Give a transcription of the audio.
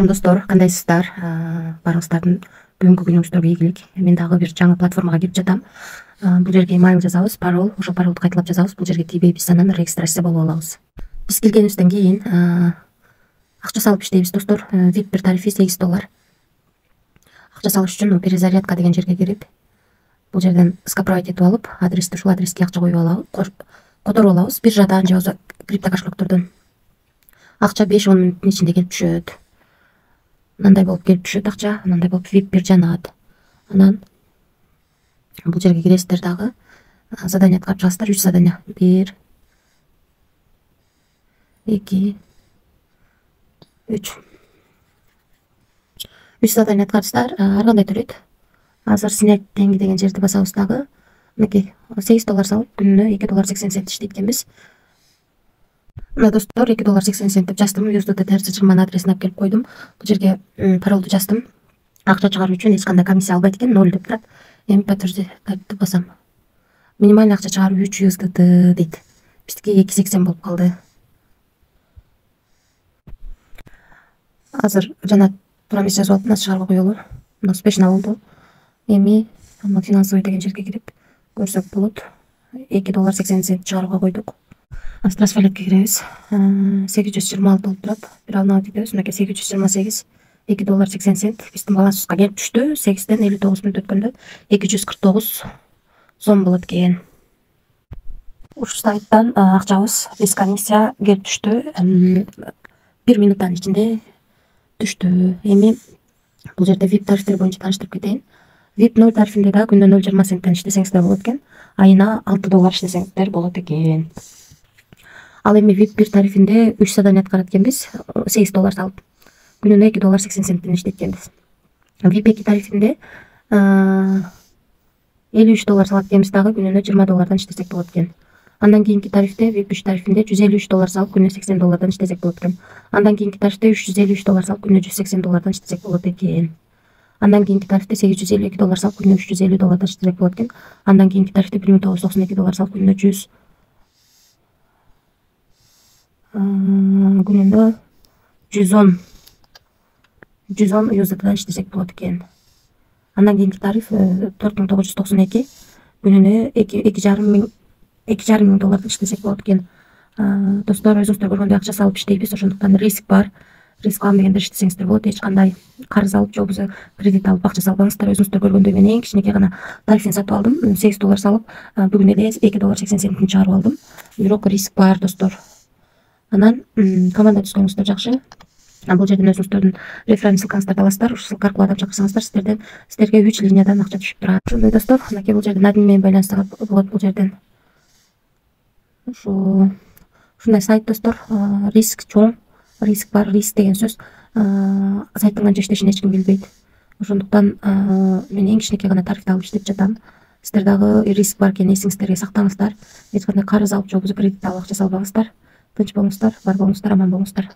Достор, кандайсыздар? Барыңыздардын бүгүнкү күнүңүздөргө ийгилик. Мен дагы бир жаңы платформага кирип жатам. Бул жерге email жазабыз, пароль, ошол паролду кайталап жазабыз. Бул жерге тийбей биз анан регистрация болуп алабыз. Биз келгенибизден кийин акча салып иштейбиз, достор. VIP бир тарифи $8. Акча салыш үчүн перезарядка деген жерге кирип, бул жерден скопировать этип алып, адрести ушул адреске акча коюп алабыз, которуп алабыз. Биржадан же болбосо крипто кошелектөрдөн. Акча 5-10 мүнөттүн ичинде келип түшөт. Мындай болуп келип түшөт акча, мындай болуп VIP бир жанат. Анан бул жерге киресиздер дагы задание аткарып чыгасыздар. 3 задание. 1 2 3 задание аткарсыздар. Ар кандай төлөйт. Азыр снять деньги деген жерди басабыз дагы. Мынакей $8 салып күнүнө $2.80 иштейт экенбиз. Мына достор, $2.80 деп жаздым. USDT терс адресин алып келип койдум. Бул жерге паролду жаздым. Акча чыгаруу үчүн эч кандай комиссия албайт экен, 0 деп турат. Эми подтверди картты басам. Минимальный акча чыгаруу 3 USDT дейт. Биздики 2.80 болуп калды. Азыр жана тура эмес жазып алыптым, чыгарга коелу. Мына успешно болду. Эми финансовый деген жерге кирип көрсөк болот. $2.80 чыгарууга койдук. Трансферлетке киребиз. 826 болуп турат. Бир алма өтөбүз. Мынакей 828 $2.80 биздин балансыбызга келип түштү. 8ден 59 мүнөт өткөндө 249 сом болот экен. Ушул сайттан акчабыз без комиссия келип түштү. 1 минуттан ичинде түштү. Эми бул жерде VIP тарифтер боюнча тааныштырып кетейин. VIP 0 тарифинде да күндө 0,20 центтен иштесеңиздер болот экен. Айына $6 иштесеңиздер болот экен. Ал эми VIP 1 тарифинде 3 задание аткарат экенбиз. $8 салып күнүнө $2.80 иштейт экенбиз. VIP 2 тарифинде $53 салат экенбиз дагы күнүнө $20 иштесек болот экен. Андан кийинки тарифте VIP 3 тарифинде $153 салып күнүнө $80 иштесек болот экен. Андан кийинки тарифте $353 салып күнүнө $180 иштесек болот экен. Андан кийинки тарифте $852 салып күнүнө $350 иштесек болот экен. Андан кийинки тарифте $1992 салып күнүнө күнүнө 110 USDT иштесек болот экен. Андан кийинки тариф $4992 күнүнө $2,5 иштесек болот экен. Достор, өзүңүздөр көргөндөй акча салып иштейбиз, ошондуктан риск бар. Риск албагенде иштесеңиздер болот. Эч кандай карыз алып же болбосо кредит алып акча салбаңыздар. Өзүңүздөр көргөндөй мен эң кичинекей гана тарифин сатып алдым. $8 салып бүгүн эле $2.80 чыгарып алдым. Бирок риск бар, достор. Анан команда түзгөнүңүздөр жакшы. Бул жерден өзүңүздөрдүн референс ссылкаңыздарды аласыздар. Ушул ссылка аркылуу адам чакырсаңыздар, сиздерге 3 линиядан акча түшүп турат. Ошондой достор, мынакей бул жерден админ менен байланышсаңар болот. Бул жерден ушундай сайт, достор. Риск чоң, риск бар. Риск деген сөз сайттын канча иштешин эч ким билбейт. Ошондуктан мен эң кичинекей гана тарифти алып иштеп жатам. Сиздер дагы риск бар экенин эсиңиздерге сактаңыздар. Эч кандай карыз алып же болбосо кредит алып акча салбаңыздар. Тынч болуңуздар, бар болуңуздар, аман болуңуздар.